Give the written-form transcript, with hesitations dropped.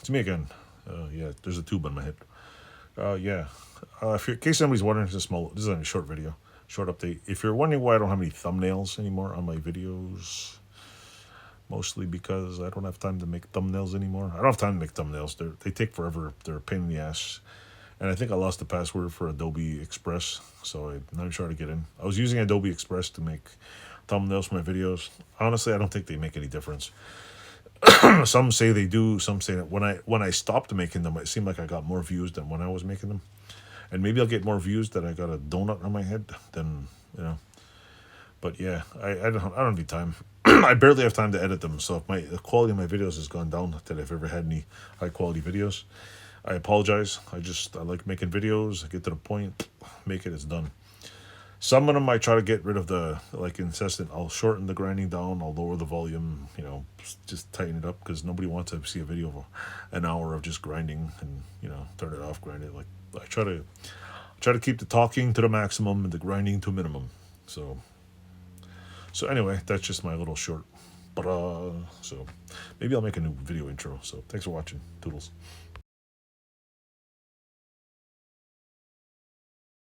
It's me again. Yeah, there's a tube on my head. Yeah. In case somebody's wondering, this is a short video, short update. If you're wondering why I don't have any thumbnails anymore on my videos, mostly because I don't have time to make thumbnails anymore. I don't have time to make thumbnails. They take forever. They're a pain in the ass. And I think I lost the password for Adobe Express, so I'm not sure how to get in. I was using Adobe Express to make thumbnails for my videos. Honestly, I don't think they make any difference. Some say they do. Some say that when I stopped making them, it seemed like I got more views than when I was making them. And maybe I'll get more views that I got a donut on my head than you know. But yeah, I don't need time. I barely have time to edit them. So if the quality of my videos has gone down, that I've ever had any high quality videos, I apologize. I like making videos. I get to the point, make it. It's done. Some of them I try to get rid of the like incessant. I'll shorten the grinding down. I'll lower the volume. Just tighten it up because nobody wants to see a video of an hour of just grinding and turn it off, grind it. Like I try to keep the talking to the maximum and the grinding to a minimum. So anyway, that's just my little short. But so maybe I'll make a new video intro. So thanks for watching. Toodles.